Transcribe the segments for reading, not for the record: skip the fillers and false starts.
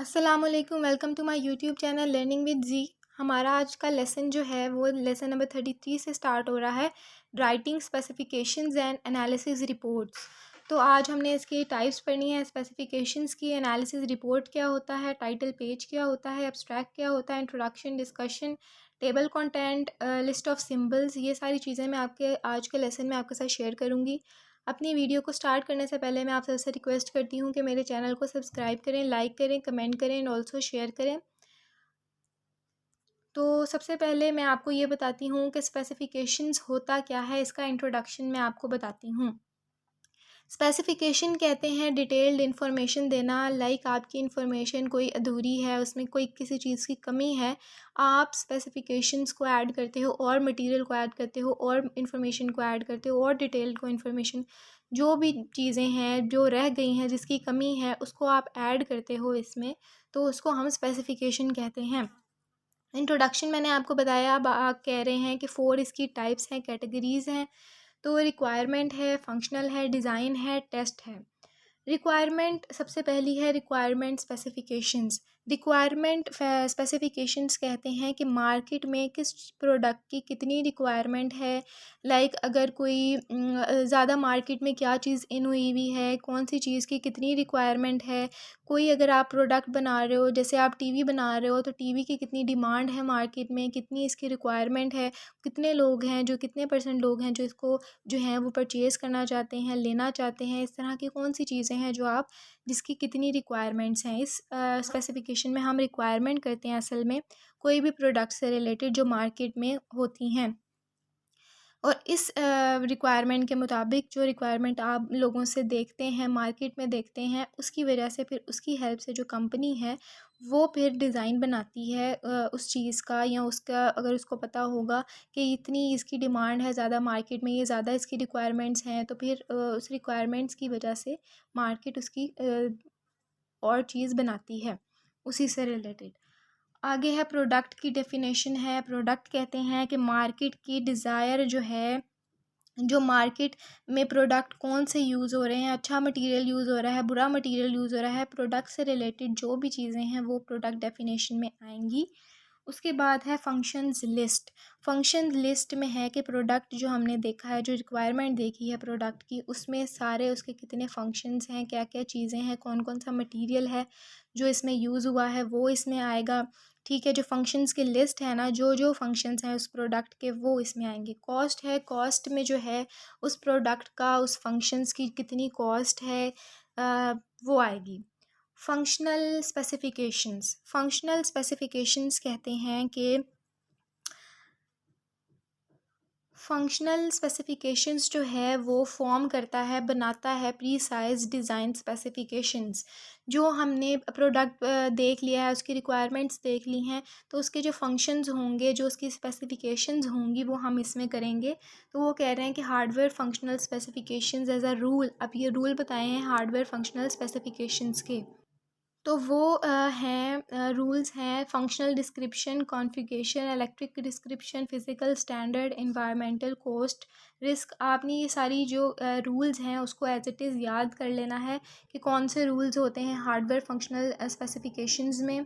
अस्सलामुअलैकुम, welcome to my YouTube channel learning with G. हमारा आज का लेसन जो है वो लेसन नंबर 33 से स्टार्ट हो रहा है, writing specifications and analysis reports. तो आज हमने इसकी टाइप्स पढ़नी है, स्पेसिफिकेशंस की। एनालिसिस रिपोर्ट क्या होता है, टाइटल पेज क्या होता है, एब्स्ट्रैक्ट क्या होता है, introduction, discussion, table content, list of symbols, ये सारी चीज़ें मैं आपके आज के लेसन में आपके साथ शेयर करूँगी। अपनी वीडियो को स्टार्ट करने से पहले मैं आप सबसे रिक्वेस्ट करती हूँ कि मेरे चैनल को सब्सक्राइब करें, लाइक करें, कमेंट करें एंड ऑल्सो शेयर करें। तो सबसे पहले मैं आपको ये बताती हूँ कि स्पेसिफिकेशंस होता क्या है, इसका इंट्रोडक्शन मैं आपको बताती हूँ। स्पेसिफिकेशन कहते हैं डिटेल्ड इन्फॉर्मेशन देना, लाइक आपकी इन्फॉर्मेशन कोई अधूरी है, उसमें कोई किसी चीज़ की कमी है, आप स्पेसिफिकेशंस को ऐड करते हो और मटेरियल को ऐड करते हो और इन्फॉर्मेशन को ऐड करते हो और डिटेल्ड को इन्फॉर्मेशन, जो भी चीज़ें हैं जो रह गई हैं जिसकी कमी है उसको आप ऐड करते हो इसमें, तो उसको हम स्पेसिफिकेशन कहते हैं। इंट्रोडक्शन मैंने आपको बताया, अब आप कह रहे हैं कि 4 इसकी टाइप्स हैं, कैटेगरीज़ हैं। तो रिक्वायरमेंट है, फंक्शनल है, डिज़ाइन है, टेस्ट है। रिक्वायरमेंट सबसे पहली है रिक्वायरमेंट स्पेसिफिकेशंस। रिक्वायरमेंट स्पेसिफिकेशंस कहते हैं कि मार्केट में किस प्रोडक्ट की कितनी रिक्वायरमेंट है, लाइक अगर कोई ज़्यादा मार्केट में क्या चीज़ इन हुई हुई है, कौन सी चीज़ की कितनी रिक्वायरमेंट है। कोई अगर आप प्रोडक्ट बना रहे हो, जैसे आप टीवी बना रहे हो, तो टीवी की कितनी डिमांड है मार्केट में, कितनी इसकी रिक्वायरमेंट है, कितने लोग हैं, जो कितने परसेंट लोग हैं जो इसको जो हैं वो परचेज़ करना चाहते हैं, लेना चाहते हैं। इस तरह की कौन सी चीज़ें हैं जो आप जिसकी कितनी रिक्वायरमेंट्स हैं। इस स्पेसिफिकेशन में हम रिक्वायरमेंट करते हैं असल में कोई भी प्रोडक्ट से रिलेटेड जो मार्केट में होती हैं। और इस रिक्वायरमेंट के मुताबिक जो रिक्वायरमेंट आप लोगों से देखते हैं, मार्केट में देखते हैं, उसकी वजह से फिर उसकी हेल्प से जो कंपनी है वो फिर डिज़ाइन बनाती है उस चीज़ का, या उसका अगर उसको पता होगा कि इतनी इसकी डिमांड है ज़्यादा मार्केट में, ये ज़्यादा इसकी रिक्वायरमेंट्स हैं, तो फिर उस रिक्वायरमेंट्स की वजह से मार्केट उसकी और चीज़ बनाती है उसी से रिलेटेड। आगे है प्रोडक्ट की डेफिनेशन है। प्रोडक्ट कहते हैं कि मार्केट की डिज़ायर जो है, जो मार्केट में प्रोडक्ट कौन से यूज़ हो रहे हैं, अच्छा मटेरियल यूज़ हो रहा है, बुरा मटेरियल यूज़ हो रहा है, प्रोडक्ट से रिलेटेड जो भी चीज़ें हैं वो प्रोडक्ट डेफिनेशन में आएंगी। उसके बाद है फंक्शंस लिस्ट। फंक्शन लिस्ट में है कि प्रोडक्ट जो हमने देखा है, जो रिक्वायरमेंट देखी है प्रोडक्ट की, उसमें सारे उसके कितने फंक्शंस हैं, क्या क्या चीज़ें हैं, कौन कौन सा मटेरियल है जो इसमें यूज़ हुआ है वो इसमें आएगा। ठीक है, जो फंक्शंस की लिस्ट है ना, जो जो फंक्शंस हैं उस प्रोडक्ट के वो इसमें आएंगे। कॉस्ट है, कॉस्ट में जो है उस प्रोडक्ट का, उस फंक्शंस की कितनी कॉस्ट है वो आएगी। फंक्शनल स्पेसिफिकेशंस कहते हैं कि फंक्शनल स्पेसिफिकेशंस जो है वो फॉर्म करता है, बनाता है प्रीसाइज डिज़ाइन स्पेसिफिकेशंस। जो हमने प्रोडक्ट देख लिया है, उसकी रिक्वायरमेंट्स देख ली हैं, तो उसके जो फंक्शंस होंगे, जो उसकी स्पेसिफिकेशंस होंगी वो हम इसमें करेंगे। तो वो कह रहे हैं कि hardware functional specifications as a rule, अब ये रूल बताए हैं हार्डवेयर फंक्शनल स्पेसिफिकेशंस के। तो वो हैं रूल्स हैं functional description, configuration, electric description, physical standard, environmental, cost, risk. आपने ये सारी जो रूल्स हैं उसको एज इट इज़ याद कर लेना है कि कौन से रूल्स होते हैं हार्डवेयर फंक्शनल स्पेसिफिकेशंस में।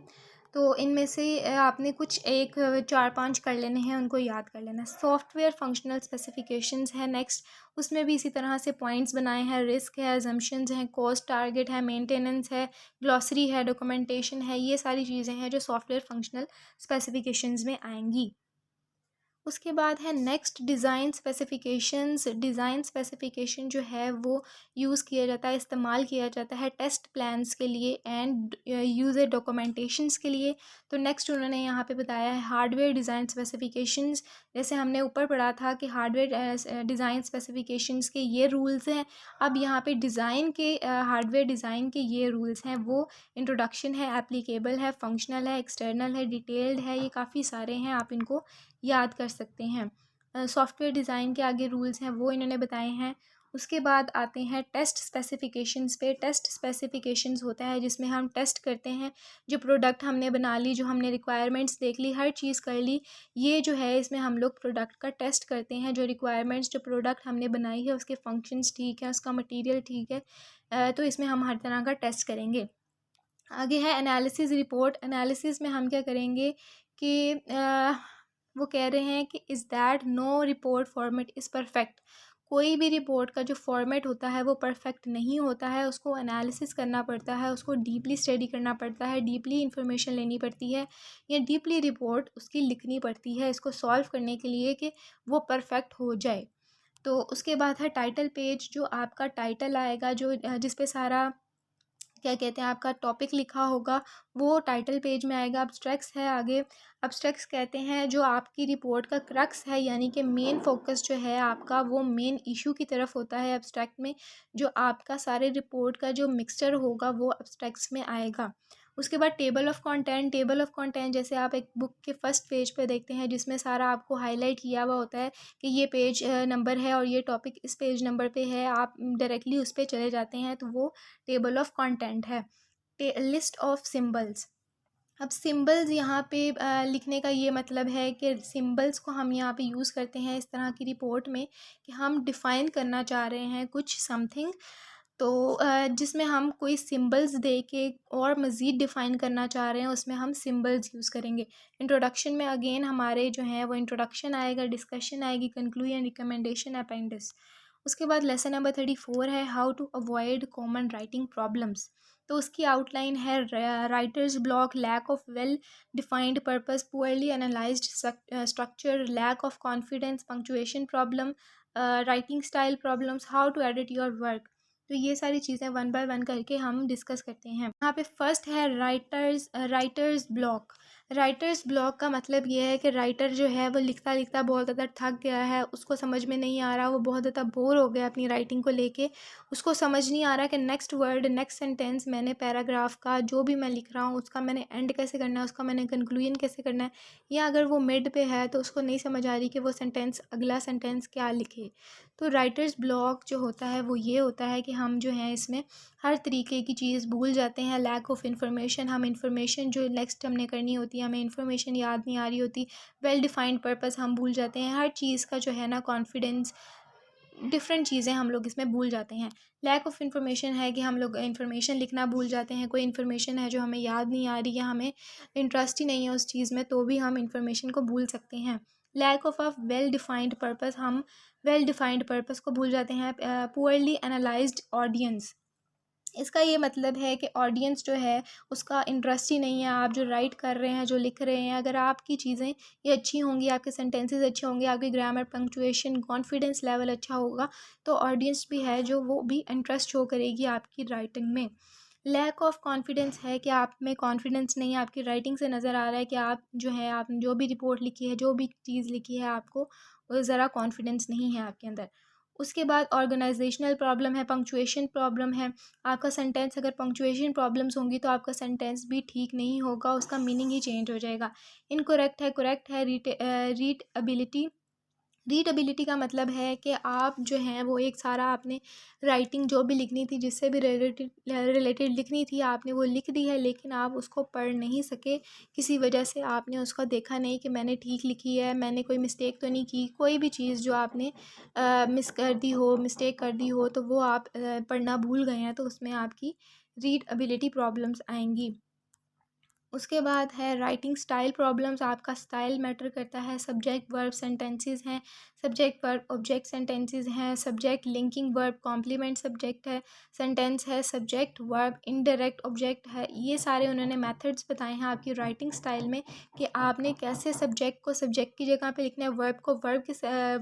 तो इनमें से आपने कुछ एक 4-5 कर लेने हैं, उनको याद कर लेना है। सॉफ्टवेयर फंक्शनल स्पेसिफिकेशंस है नेक्स्ट, उसमें भी इसी तरह से पॉइंट्स बनाए हैं। रिस्क है, अजम्पशंस हैं, कॉस्ट टारगेट है, मेंटेनेंस है, ग्लॉसरी है, डॉक्यूमेंटेशन है, ये सारी चीज़ें हैं जो सॉफ्टवेयर फंक्शनल स्पेसिफिकेशंस में आएंगी। उसके बाद है next design specifications. Design specification जो है वो यूज़ किया जाता है, इस्तेमाल किया जाता है टेस्ट प्लान्स के लिए एंड यूज़र डॉक्यूमेंटेशंस के लिए। तो नेक्स्ट उन्होंने यहाँ पे बताया है हार्डवेयर डिज़ाइन स्पेसिफिकेशंस। जैसे हमने ऊपर पढ़ा था कि हार्डवेयर डिज़ाइन स्पेसिफिकेशंस के ये रूल्स हैं, अब यहाँ पे डिज़ाइन के हार्डवेयर डिज़ाइन के ये रूल्स हैं। वो इंट्रोडक्शन है, एप्लीकेबल है, फंक्शनल है, एक्सटर्नल है, डिटेल्ड है, ये काफ़ी सारे हैं, आप इनको याद कर सकते हैं। सॉफ्टवेयर डिज़ाइन के आगे रूल्स हैं वो इन्होंने बताए हैं। उसके बाद आते हैं टेस्ट स्पेसिफिकेशंस पे। टेस्ट स्पेसिफिकेशंस होता है जिसमें हम टेस्ट करते हैं जो प्रोडक्ट हमने बना ली, जो हमने रिक्वायरमेंट्स देख ली, हर चीज़ कर ली, ये जो है इसमें हम लोग प्रोडक्ट का टेस्ट करते हैं। जो रिक्वायरमेंट्स, जो प्रोडक्ट हमने बनाई है उसके फंक्शंस ठीक है, उसका मटीरियल ठीक है, तो इसमें हम हर तरह का टेस्ट करेंगे। आगे है एनालिसिस रिपोर्ट। एनालिसिस में हम क्या करेंगे कि वो कह रहे हैं कि is that no report format is perfect. कोई भी रिपोर्ट का जो फॉर्मेट होता है वो परफेक्ट नहीं होता है, उसको एनालिसिस करना पड़ता है, उसको डीपली स्टडी करना पड़ता है, डीपली इंफॉर्मेशन लेनी पड़ती है या डीपली रिपोर्ट उसकी लिखनी पड़ती है इसको सॉल्व करने के लिए कि वो परफेक्ट हो जाए। तो उसके बाद है टाइटल पेज। जो आपका टाइटल आएगा, जो जिस पे सारा क्या कहते हैं आपका टॉपिक लिखा होगा, वो टाइटल पेज में आएगा। अब्स्ट्रैक्ट्स है आगे। अब्स्ट्रैक्ट्स कहते हैं जो आपकी रिपोर्ट का क्रक्स है, यानी कि मेन फोकस जो है आपका वो मेन इशू की तरफ होता है एब्स्ट्रैक्ट में। जो आपका सारे रिपोर्ट का जो मिक्सचर होगा वो अब्स्ट्रैक्ट्स में आएगा। उसके बाद table of content. Table of content जैसे आप एक बुक के फर्स्ट पेज पे देखते हैं जिसमें सारा आपको हाईलाइट किया हुआ होता है कि ये पेज नंबर है और ये टॉपिक इस पेज नंबर पे है, आप डायरेक्टली उस पर चले जाते हैं, तो वो टेबल ऑफ कंटेंट है। List of symbols. अब सिंबल्स यहाँ पे लिखने का ये मतलब है कि सिंबल्स को हम यहाँ पे यूज़ करते हैं इस तरह की रिपोर्ट में कि हम डिफ़ाइन करना चाह रहे हैं कुछ समथिंग, तो जिसमें हम कोई सिंबल्स दे के और मज़ीद डिफ़ाइन करना चाह रहे हैं उसमें हम सिंबल्स यूज़ करेंगे। इंट्रोडक्शन में अगेन हमारे जो हैं वो इंट्रोडक्शन आएगा, डिस्कशन आएगी, कंक्लूजन, रिकमेंडेशन, अपेंडिक्स। उसके बाद लेसन नंबर 34 है how to avoid common writing problems. तो उसकी आउटलाइन है writer's block, lack of well defined purpose, poorly analysed structure, lack of confidence, punctuation problem, writing style problems, how to edit your work. तो ये सारी चीज़ें one by one करके हम discuss करते हैं। यहाँ पे फर्स्ट है राइटर्स ब्लॉक। राइटर्स ब्लॉक का मतलब ये है कि राइटर जो है वो लिखता लिखता बहुत ज़्यादा थक गया है, उसको समझ में नहीं आ रहा, वो बहुत ज़्यादा बोर हो गया अपनी राइटिंग को लेके। उसको समझ नहीं आ रहा कि नेक्स्ट वर्ड, नेक्स्ट सेंटेंस, मैंने पैराग्राफ का जो भी मैं लिख रहा हूँ उसका मैंने एंड कैसे करना है, उसका मैंने कंक्लूजन कैसे करना है, या अगर वो मिड पे है तो उसको नहीं समझ आ रही कि वो सेंटेंस, अगला सेंटेंस क्या लिखे। तो राइटर्स ब्लॉक जो होता है वो ये होता है कि हम जो है इसमें हर तरीके की चीज़ भूल जाते हैं। लैक ऑफ इन्फॉर्मेशन, हम इन्फॉर्मेशन जो नेक्स्ट हमने करनी होती है हमें इन्फॉर्मेशन याद नहीं आ रही होती। वेल डिफाइंड पर्पस हम भूल जाते हैं। हर चीज़ का जो है ना कॉन्फिडेंस, डिफरेंट चीज़ें हम लोग इसमें भूल जाते हैं। लैक ऑफ इन्फॉर्मेशन है कि हम लोग इन्फॉर्मेशन लिखना भूल जाते हैं। कोई इन्फॉर्मेशन है जो हमें याद नहीं आ रही या हमें इंटरेस्ट ही नहीं है उस चीज़ में, तो भी हम इन्फॉर्मेशन को भूल सकते हैं। Lack of a well defined purpose, हम वेल डिफाइंड पर्पस को भूल जाते हैं। पुअरली एनालाइज्ड ऑडियंस, इसका ये मतलब है कि ऑडियंस जो है उसका इंटरेस्ट ही नहीं है। आप जो राइट कर रहे हैं, जो लिख रहे हैं, अगर आपकी चीज़ें ये अच्छी होंगी, आपके सेंटेंसेस अच्छे होंगे, आपकी ग्रामर, पंक्चुएशन, कॉन्फिडेंस लेवल अच्छा होगा, तो ऑडियंस भी है जो वो भी इंटरेस्ट शो करेगी आपकी राइटिंग में। लैक ऑफ कॉन्फिडेंस है कि आप में कॉन्फिडेंस नहीं है, आपकी राइटिंग से नज़र आ रहा है कि आप जो है, आप जो भी रिपोर्ट लिखी है, जो भी चीज़ लिखी है, आपको वो ज़रा कॉन्फिडेंस नहीं है आपके अंदर। उसके बाद ऑर्गेनाइजेशनल प्रॉब्लम है, पंक्चुएशन प्रॉब्लम है। आपका सेंटेंस अगर पंक्चुएशन प्रॉब्लम्स होंगी तो आपका सेंटेंस भी ठीक नहीं होगा, उसका मीनिंग ही चेंज हो जाएगा। इनकरेक्ट है, करेक्ट है। रीडएबिलिटी, रीडएबिलिटी का मतलब है कि आप जो हैं वो एक सारा आपने राइटिंग जो भी लिखनी थी, जिससे भी रिलेटेड लिखनी थी, आपने वो लिख दी है, लेकिन आप उसको पढ़ नहीं सके। किसी वजह से आपने उसको देखा नहीं कि मैंने ठीक लिखी है, मैंने कोई मिस्टेक तो नहीं की। कोई भी चीज़ जो आपने मिस कर दी हो, मिस्टेक कर दी हो, तो वो आप पढ़ना भूल गए हैं, तो उसमें आपकी रीडएबिलिटी प्रॉब्लम्स आएंगी। उसके बाद है राइटिंग स्टाइल प्रॉब्लम्स। आपका स्टाइल मैटर करता है। सब्जेक्ट वर्ब सेंटेंसेस हैं, सब्जेक्ट वर्ब ऑब्जेक्ट सेंटेंसेस हैं, subject linking verb complement subject है, सेंटेंस है, सब्जेक्ट वर्ब इनडायरेक्ट ऑब्जेक्ट है। ये सारे उन्होंने मेथड्स बताए हैं आपकी राइटिंग स्टाइल में कि आपने कैसे सब्जेक्ट को सब्जेक्ट की जगह पे लिखना है, वर्ब को वर्ब की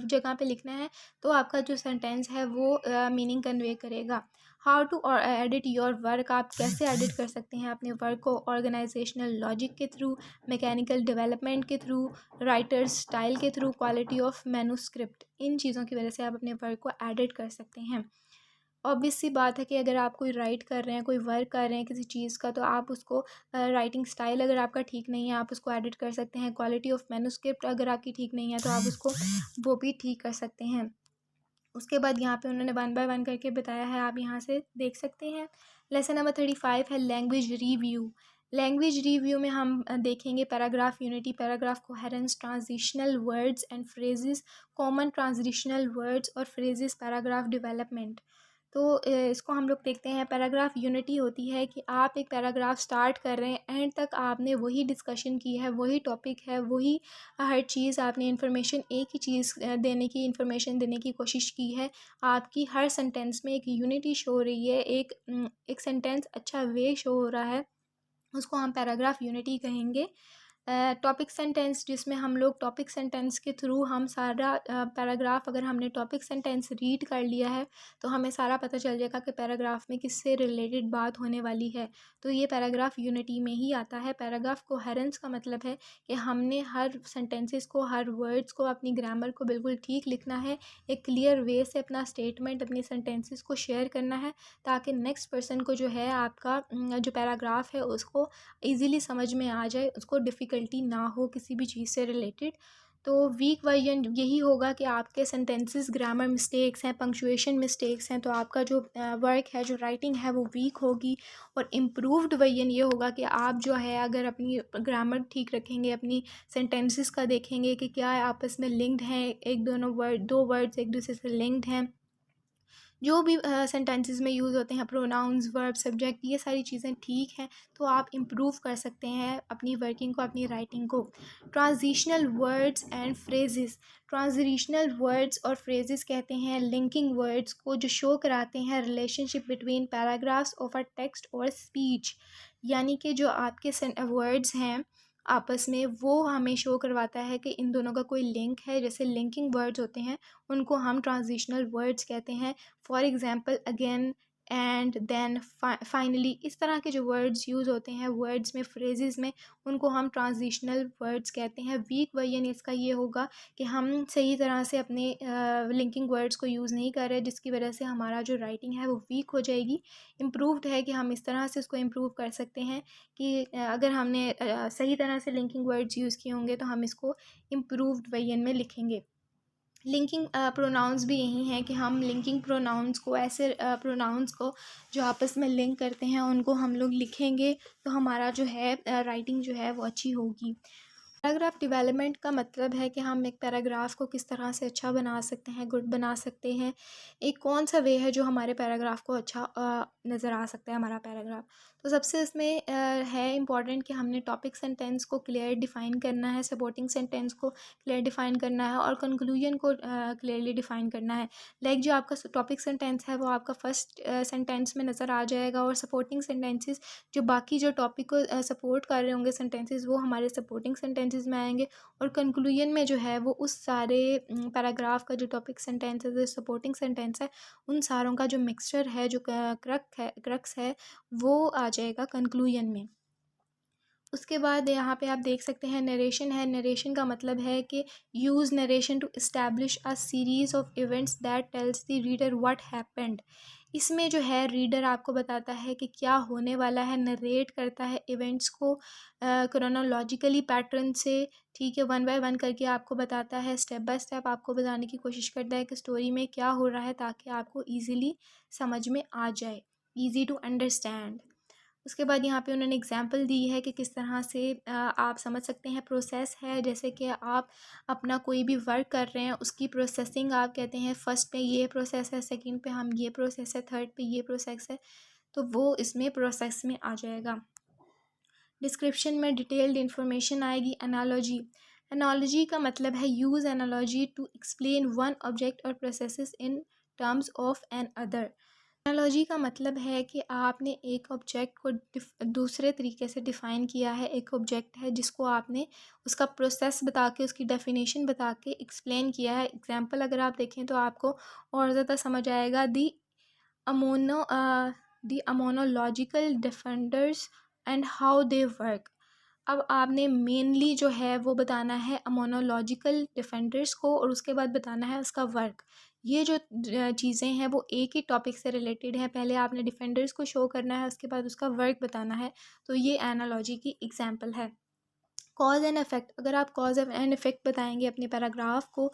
जगह पे लिखना है, तो आपका जो सेंटेंस है वो मीनिंग कन्वे करेगा। How to edit your work, आप कैसे एडिट कर सकते हैं अपने वर्क को, ऑर्गेनाइजेशनल लॉजिक के थ्रू, मैकेनिकल डेवलपमेंट के थ्रू, राइटर्स स्टाइल के थ्रू, क्वालिटी ऑफ मैन्युस्क्रिप्ट। इन चीज़ों की वजह से आप अपने वर्क को एडिट कर सकते हैं। ऑब्वियस सी बात है कि अगर आप कोई राइट कर रहे हैं, कोई वर्क कर रहे हैं किसी चीज़ का, तो आप उसको राइटिंग स्टाइल अगर आपका ठीक नहीं है आप उसको एडिट कर सकते हैं। क्वालिटी ऑफ मैन्युस्क्रिप्ट अगर आपकी ठीक नहीं है तो आप उसको वो भी ठीक कर सकते हैं। उसके बाद यहाँ पे उन्होंने वन बाय वन करके बताया है, आप यहाँ से देख सकते हैं। लेसन नंबर 35 है लैंग्वेज रिव्यू। लैंग्वेज रिव्यू में हम देखेंगे paragraph unity, paragraph coherence, transitional words and phrases, common transitional words और फ्रेजेस, पैराग्राफ डेवलपमेंट। तो इसको हम लोग देखते हैं। पैराग्राफ यूनिटी होती है कि आप एक पैराग्राफ स्टार्ट कर रहे हैं, एंड तक आपने वही डिस्कशन की है, वही टॉपिक है, वही हर चीज़ आपने इन्फॉर्मेशन, एक ही चीज़ देने की इन्फॉर्मेशन देने की कोशिश की है। आपकी हर सेंटेंस में एक यूनिटी शो हो रही है, एक सेंटेंस अच्छा वे शो हो रहा है, उसको हम पैराग्राफ यूनिटी कहेंगे। टॉपिक सेंटेंस, जिसमें हम लोग टॉपिक सेंटेंस के थ्रू हम सारा पैराग्राफ, अगर हमने टॉपिक सेंटेंस रीड कर लिया है तो हमें सारा पता चल जाएगा कि पैराग्राफ में किससे रिलेटेड बात होने वाली है। तो ये पैराग्राफ यूनिटी में ही आता है। पैराग्राफ कोहेरेंस का मतलब है कि हमने हर सेंटेंसेस को, हर वर्ड्स को, अपनी ग्रामर को बिल्कुल ठीक लिखना है, एक क्लियर वे से अपना स्टेटमेंट, अपनी सेंटेंसेस को शेयर करना है, ताकि नेक्स्ट पर्सन को जो है आपका जो पैराग्राफ है उसको ईज़िली समझ में आ जाए, उसको डिफ़िकल्टी ना हो किसी भी चीज़ से रिलेटेड। तो वीक वर्जन यही होगा कि आपके सेंटेंसेस ग्रामर मिस्टेक्स हैं, पंक्चुएशन मिस्टेक्स हैं, तो आपका जो वर्क है, जो राइटिंग है, वो वीक होगी। और इम्प्रूव्ड वर्जन ये होगा कि आप जो है अगर अपनी ग्रामर ठीक रखेंगे, अपनी सेंटेंसेस का देखेंगे कि क्या आपस में लिंक्ड हैं, एक दोनों वर्ड, दो वर्ड्स एक दूसरे से लिंक्ड हैं, जो भी सेंटेंसेस में यूज़ होते हैं, प्रोनाउंस, वर्ब, सब्जेक्ट, ये सारी चीज़ें ठीक हैं, तो आप इम्प्रूव कर सकते हैं अपनी वर्किंग को, अपनी राइटिंग को। Transitional words and phrases, transitional words और फ्रेजेस कहते हैं लिंकिंग वर्ड्स को, जो शो कराते हैं relationship between paragraphs of a text और स्पीच। यानी कि जो आपके वर्ड्स हैं आपस में, वो हमें शो करवाता है कि इन दोनों का कोई लिंक है। जैसे लिंकिंग वर्ड्स होते हैं, उनको हम ट्रांजिशनल वर्ड्स कहते हैं। For example, again, and, then, finally, इस तरह के जो वर्ड्स यूज़ होते हैं वर्ड्स में, फ्रेजेस में, उनको हम ट्रांजिशनल वर्ड्स कहते हैं। वीक वर्जन इसका ये होगा कि हम सही तरह से अपने लिंकिंग वर्ड्स को यूज़ नहीं कर रहे, जिसकी वजह से हमारा जो राइटिंग है वो वीक हो जाएगी। इम्प्रूव्ड है कि हम इस तरह से उसको इम्प्रूव कर सकते हैं कि अगर हमने सही तरह से लिंकिंग वर्ड्स यूज़ किए होंगे तो हम इसको इम्प्रूव्ड वर्जन में लिखेंगे। लिंकिंग प्रोनाउंस भी यही हैं कि हम लिंकिंग प्रोनाउंस को, ऐसे प्रोनाउंस को जो आपस में लिंक करते हैं, उनको हम लोग लिखेंगे तो हमारा जो है राइटिंग जो है वो अच्छी होगी। पैराग्राफ डेवलपमेंट का मतलब है कि हम एक पैराग्राफ को किस तरह से अच्छा बना सकते हैं, गुड बना सकते हैं। एक कौन सा वे है जो हमारे पैराग्राफ को अच्छा नज़र आ सकता है हमारा पैराग्राफ। तो सबसे इसमें है इम्पॉर्टेंट कि हमने टॉपिक सेंटेंस को क्लियर डिफ़ाइन करना है, सपोर्टिंग सेंटेंस को क्लियर डिफ़ाइन करना है, और कंक्लूजन को क्लियरली डिफ़ाइन करना है। लाइक जो आपका टॉपिक सेंटेंस है वो आपका फर्स्ट सेंटेंस में नज़र आ जाएगा, और सपोर्टिंग सेंटेंसेस जो बाकी जो टॉपिक को सपोर्ट कर रहे होंगे सेंटेंसेस, वो हमारे सपोर्टिंग सेंटेंसेस में आएंगे। और कंक्लूजन में जो है वो उस सारे पैराग्राफ का जो टॉपिक सेंटेंस है, जो सपोर्टिंग सेंटेंस है, उन सारों का जो मिक्सचर है, जो क्रक्स है, वो आ जाएगा कंक्लूजन में। उसके बाद यहाँ पे आप देख सकते हैं नरेशन है। नरेशन का मतलब है कि use narration to establish a series of events that tells the reader what happened. इसमें जो है रीडर आपको बताता है कि क्या होने वाला है, नरेट करता है इवेंट्स को क्रोनोलॉजिकली पैटर्न से, ठीक है, वन बाय वन करके आपको बताता है, स्टेप बाय स्टेप आपको बताने की कोशिश करता है कि स्टोरी में क्या हो रहा है, ताकि आपको ईज़िली समझ में आ जाए, ईज़ी टू अंडरस्टैंड। उसके बाद यहाँ पे उन्होंने एग्जांपल दी है कि किस तरह से आप समझ सकते हैं। प्रोसेस है, जैसे कि आप अपना कोई भी वर्क कर रहे हैं, उसकी प्रोसेसिंग आप कहते हैं, फर्स्ट पे ये प्रोसेस है, सेकंड पे हम ये प्रोसेस है, थर्ड पे ये प्रोसेस है, तो वो इसमें प्रोसेस में आ जाएगा। डिस्क्रिप्शन में डिटेल्ड इन्फॉर्मेशन आएगी। एनालॉजी, एनालॉजी का मतलब है use analogy to explain one object और processes in terms of another. Analogy का मतलब है कि आपने एक ऑब्जेक्ट को दूसरे तरीके से डिफ़ाइन किया है। एक ऑब्जेक्ट है जिसको आपने उसका प्रोसेस बता के, उसकी डेफिनेशन बता के एक्सप्लेन किया है। एग्जांपल अगर आप देखें तो आपको और ज़्यादा समझ आएगा। Among the immunological defenders and how they work. अब आपने मेनली जो है वो बताना है अमोनोलॉजिकल डिफेंडर्स को, और उसके बाद बताना है उसका वर्क। ये जो चीज़ें हैं वो एक ही टॉपिक से रिलेटेड है। पहले आपने डिफेंडर्स को शो करना है, उसके बाद उसका वर्क बताना है। तो ये एनालॉजी की एग्जांपल है। कॉज एंड इफ़ेक्ट, अगर आप कॉज एंड इफ़ेक्ट बताएंगे अपने पैराग्राफ को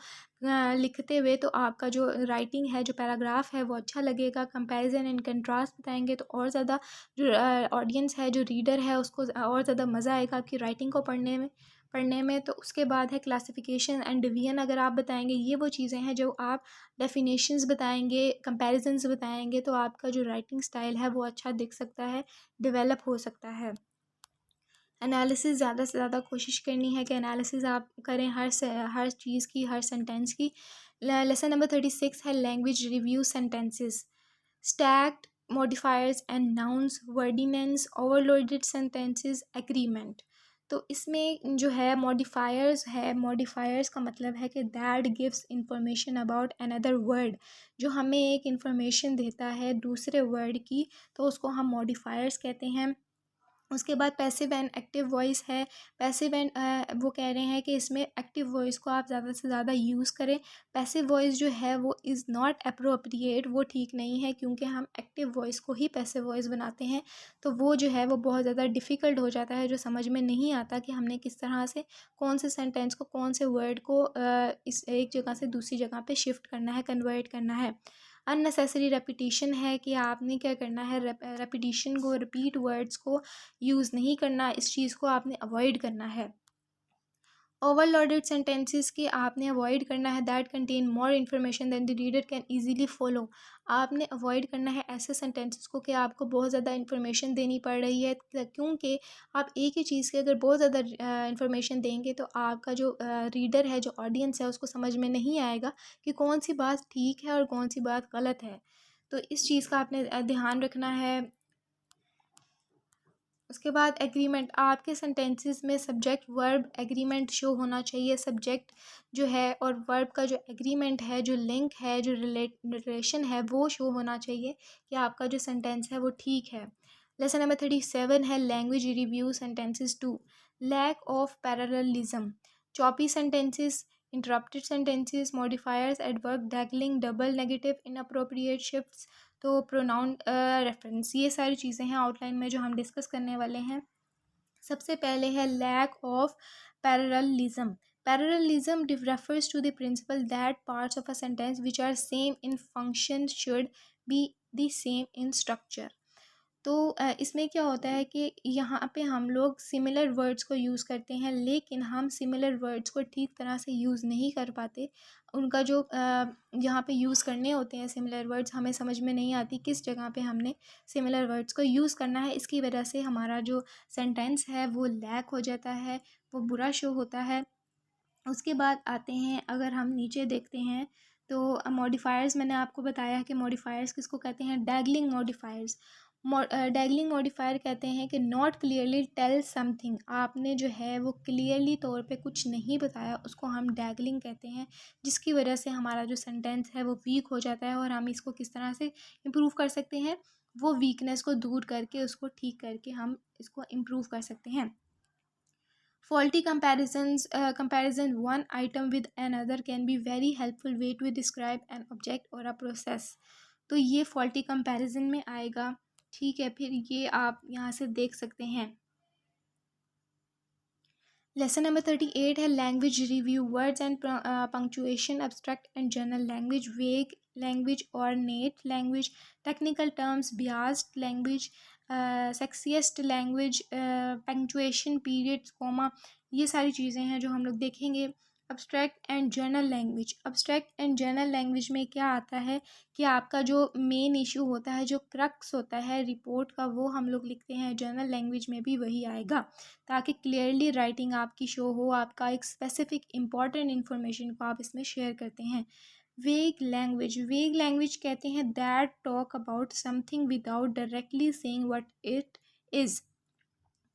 लिखते हुए तो आपका जो राइटिंग है, जो पैराग्राफ है वो अच्छा लगेगा। कंपैरिजन एंड कंट्रास्ट बताएंगे तो और ज़्यादा जो ऑडियंस है, जो रीडर है, उसको और ज़्यादा मज़ा आएगा आपकी राइटिंग को पढ़ने में। तो उसके बाद है क्लासिफिकेशन एंड डिवीजन, अगर आप बताएंगे ये वो चीज़ें हैं जो आप डेफिनेशंस बताएंगे, कंपैरिजन्स बताएंगे तो आपका जो राइटिंग स्टाइल है वो अच्छा दिख सकता है, डेवलप हो सकता है। एनालिसिस ज़्यादा से ज़्यादा कोशिश करनी है कि एनालिसिस आप करें हर चीज़ की, हर सेंटेंस की। लेसन नंबर 36 है language review sentences, stacked modifiers and nouns, wordiness, overloaded sentences, agreement. तो इसमें जो है मॉडिफायर्स का मतलब है कि that gives information about another word, जो हमें एक इंफॉर्मेशन देता है दूसरे वर्ड की, तो उसको हम मॉडिफायर्स कहते हैं। उसके बाद पैसिव एंड एक्टिव वॉइस है। पैसिव एंड वो कह रहे हैं कि इसमें एक्टिव वॉइस को आप ज़्यादा से ज़्यादा यूज़ करें। पैसिव वॉइस जो है वो इज़ नॉट अप्रोप्रिएट, वो ठीक नहीं है, क्योंकि हम एक्टिव वॉइस को ही पैसिव वॉइस बनाते हैं तो वो जो है वो बहुत ज़्यादा डिफ़िकल्ट हो जाता है, जो समझ में नहीं आता कि हमने किस तरह से कौन से सेंटेंस को, कौन से वर्ड को इस एक जगह से दूसरी जगह पे शिफ्ट करना है, कन्वर्ट करना है। अननेसेसरी रेपिटिशन है कि आपने क्या करना है, रेपिटिशन को, रिपीट वर्ड्स को यूज़ नहीं करना, इस चीज़ को आपने अवॉइड करना है। ओवरलोडेड सेंटेंसेस की आपने अवॉइड करना है, that contain more information than the reader can easily follow. आपने अवॉइड करना है ऐसे सेंटेंसेस को कि आपको बहुत ज़्यादा इन्फॉर्मेशन देनी पड़ रही है, क्योंकि आप एक ही चीज़ की अगर बहुत ज़्यादा इन्फॉर्मेशन देंगे तो आपका जो रीडर है, जो ऑडियंस है, उसको समझ में नहीं आएगा कि कौन सी बात ठीक है और कौन सी बात गलत है। तो इस चीज़ का आपने ध्यान रखना है। उसके बाद एग्रीमेंट, आपके सेंटेंसेस में सब्जेक्ट वर्ब एग्रीमेंट शो होना चाहिए। सब्जेक्ट जो है और वर्ब का जो एग्रीमेंट है, जो लिंक है, जो रिलेशन है, वो शो होना चाहिए कि आपका जो सेंटेंस है वो ठीक है। लेसन नंबर 37 है language review sentences 2, lack of parallelism, choppy sentences, interrupted sentences, modifiers, adverb, dangling, double negative, inappropriate shifts, तो प्रोनाउन रेफरेंस, ये सारी चीज़ें हैं आउटलाइन में जो हम डिस्कस करने वाले हैं। सबसे पहले है lack of parallelism. Parallelism refers to the principle that parts of a sentence which are same in function should be the same in structure. तो इसमें क्या होता है कि यहाँ पे हम लोग सिमिलर वर्ड्स को यूज़ करते हैं, लेकिन हम सिमिलर वर्ड्स को ठीक तरह से यूज़ नहीं कर पाते। उनका जो यहाँ पे यूज़ करने होते हैं सिमिलर वर्ड्स, हमें समझ में नहीं आती किस जगह पे हमने सिमिलर वर्ड्स को यूज़ करना है। इसकी वजह से हमारा जो सेंटेंस है वो लैक हो जाता है, वो बुरा शो होता है। उसके बाद आते हैं, अगर हम नीचे देखते हैं तो मॉडिफायर्स, मैंने आपको बताया कि मॉडिफायर्स किसको कहते हैं, डैगलिंग मॉडिफायर्स। डैगलिंग मॉडिफायर कहते हैं कि नॉट क्लियरली टेल समथिंग, आपने जो है वो क्लियरली तौर पे कुछ नहीं बताया, उसको हम डैगलिंग कहते हैं, जिसकी वजह से हमारा जो सेंटेंस है वो वीक हो जाता है। और हम इसको किस तरह से इम्प्रूव कर सकते हैं, वो वीकनेस को दूर करके, उसको ठीक करके हम इसको इम्प्रूव कर सकते हैं। Faulty comparison one item with another can be very helpful way to describe an object or a process। तो ये faulty comparison में आएगा, ठीक है। फिर ये आप यहाँ से देख सकते हैं। लेसन नंबर 38 है language review, words and punctuation, abstract and general language, vague language, ornate language, technical terms, biased language, sexist language, punctuation, periods, comma, ये सारी चीज़ें हैं जो हम लोग देखेंगे। Abstract and general language, abstract and general language में क्या आता है कि आपका जो मेन इशू होता है, जो क्रक्स होता है रिपोर्ट का, वो हम लोग लिखते हैं। जनरल लैंग्वेज में भी वही आएगा, ताकि क्लियरली राइटिंग आपकी शो हो, आपका एक स्पेसिफिक इम्पॉर्टेंट इन्फॉर्मेशन को आप इसमें शेयर करते हैं। वेग लैंग्वेज, वेग लैंग्वेज कहते हैं that talk about something without directly saying what it is,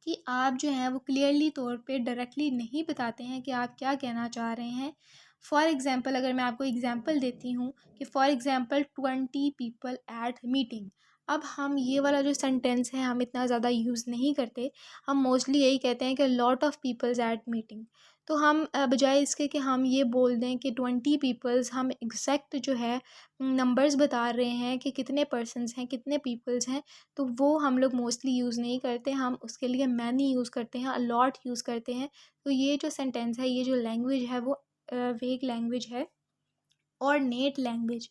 कि आप जो हैं वो क्लियरली तौर पे डायरेक्टली नहीं बताते हैं कि आप क्या कहना चाह रहे हैं। फॉर एग्ज़ाम्पल, अगर मैं आपको एग्ज़ाम्पल देती हूँ कि for example 20 people at meeting, अब हम ये वाला जो सेंटेंस है हम इतना ज़्यादा यूज़ नहीं करते। हम मोस्टली यही कहते हैं कि lot of peoples at meeting. तो हम बजाय इसके कि हम ये बोल दें कि 20 पीपल्स, हम एग्जैक्ट जो है नंबर्स बता रहे हैं कि कितने पर्सन्स हैं, कितने पीपल्स हैं, तो वो हम लोग मोस्टली यूज़ नहीं करते। हम उसके लिए मैनी यूज़ करते हैं, अलॉट यूज़ करते हैं। तो ये जो सेंटेंस है, ये जो लैंग्वेज है वो वेग लैंग्वेज है। और नेट लैंग्वेज,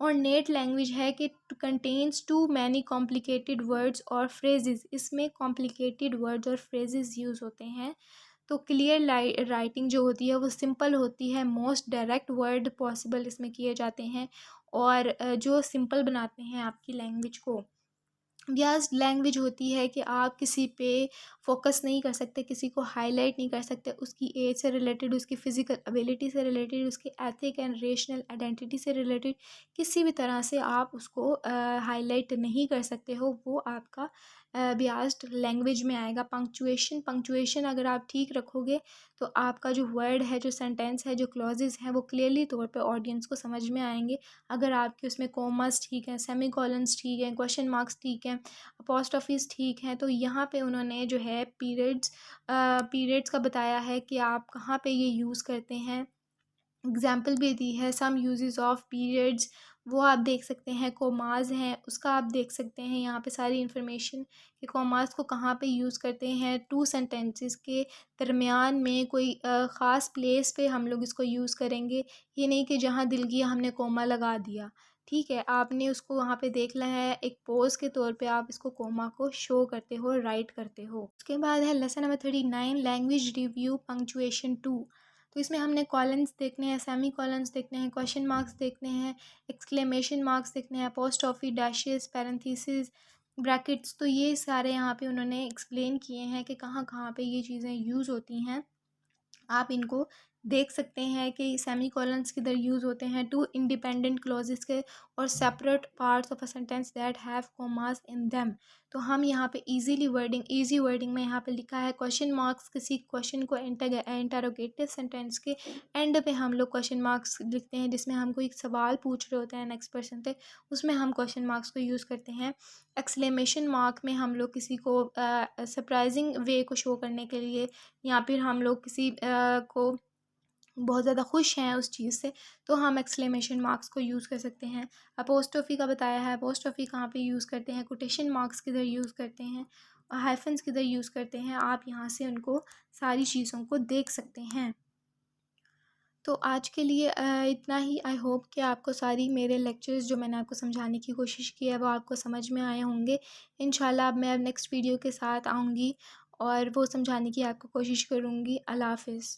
और नेट लैंग्वेज है कि contains two many complicated words और फ्रेजेस। इसमें कॉम्प्लिकेटेड वर्ड्स और फ्रेजेस यूज़ होते हैं। तो क्लियर राइटिंग जो होती है वो सिंपल होती है। मोस्ट डायरेक्ट वर्ड पॉसिबल इसमें किए जाते हैं, और जो सिंपल बनाते हैं आपकी लैंग्वेज को। ब्याज लैंग्वेज होती है कि आप किसी पे फोकस नहीं कर सकते, किसी को हाईलाइट नहीं कर सकते, उसकी एज से रिलेटेड, उसकी फ़िज़िकल एबिलिटी से रिलेटेड, उसकी एथिक एंड रेशनल आइडेंटिटी से रिलेटेड किसी भी तरह से आप उसको हाईलाइट नहीं कर सकते हो। वो आपका बियास्ड लैंग्वेज में आएगा। पंक्चुएशन, पंक्चुएशन अगर आप ठीक रखोगे तो आपका जो वर्ड है, जो सेंटेंस है, जो क्लॉजेज़ हैं वो क्लियरली तौर पे ऑडियंस को समझ में आएंगे। अगर आपके उसमें कॉमास ठीक हैं, सेमी कॉलन्स ठीक हैं, क्वेश्चन मार्क्स ठीक हैं, अपोस्ट्रोफीज़ ठीक हैं, तो यहाँ पे उन्होंने जो है पीरियड्स का बताया है कि आप कहाँ पे ये यूज़ करते हैं। एग्ज़ाम्पल भी दी है, सम यूजेस ऑफ पीरियड्स, वो आप देख सकते हैं। कोमास हैं, उसका आप देख सकते हैं यहाँ पे सारी इन्फॉर्मेशन कि कोमास को कहाँ पे यूज़ करते हैं। टू सेंटेंसेस के दरमियान में कोई ख़ास प्लेस पे हम लोग इसको यूज़ करेंगे। ये नहीं कि जहाँ दिल किया हमने कोमा लगा दिया, ठीक है। आपने उसको वहाँ पे देखना है, एक पोज़ के तौर पे आप इसको कोमा को शो करते हो, राइट करते हो। उसके बाद है lesson number 39, language review punctuation 2। तो इसमें हमने कॉलन्स देखने हैं, सेमी कॉलन्स देखने हैं, क्वेश्चन मार्क्स देखने हैं, एक्सक्लेमेशन मार्क्स देखने हैं, अपोस्ट्रोफी, डैशेस, पैरेंथेसिस, ब्रैकेट्स। तो ये सारे यहाँ पे उन्होंने एक्सप्लेन किए हैं कि कहाँ कहाँ पे ये चीज़ें यूज़ होती हैं। आप इनको देख सकते हैं कि सेमी कॉलन्स किधर यूज़ होते हैं, टू इंडिपेंडेंट क्लॉजेस के, और separate parts of a sentence that have commas in them. तो हम यहाँ पे इजी वर्डिंग में यहाँ पे लिखा है क्वेश्चन मार्क्स, किसी क्वेश्चन को इंटरोगेटिव सेंटेंस के एंड पे हम लोग क्वेश्चन मार्क्स लिखते हैं, जिसमें हम कोई सवाल पूछ रहे होते हैं नेक्स्ट पर्सन से, उसमें हम क्वेश्चन मार्क्स को यूज़ करते हैं। एक्सक्लेमेशन मार्क में हम लोग किसी को सरप्राइजिंग वे को शो करने के लिए, या फिर हम लोग किसी को बहुत ज़्यादा खुश हैं उस चीज़ से, तो हम एक्सक्लेमेशन मार्क्स को यूज़ कर सकते हैं। अपोस्ट्रोफी का बताया है, अपोस्ट्रोफी कहाँ पे यूज़ करते हैं, कोटेशन मार्क्स किधर यूज़ करते हैं, हाइफन्स किधर यूज़ करते हैं। आप यहाँ से उनको सारी चीज़ों को देख सकते हैं। तो आज के लिए इतना ही। आई होप कि आपको सारी मेरे लेक्चर्स जो मैंने आपको समझाने की कोशिश की है वो आपको समझ में आए होंगे। इंशाल्लाह अब मैं नेक्स्ट वीडियो के साथ आऊँगी और वो समझाने की आपको कोशिश करूँगी। अल्लाह हाफ़िज़।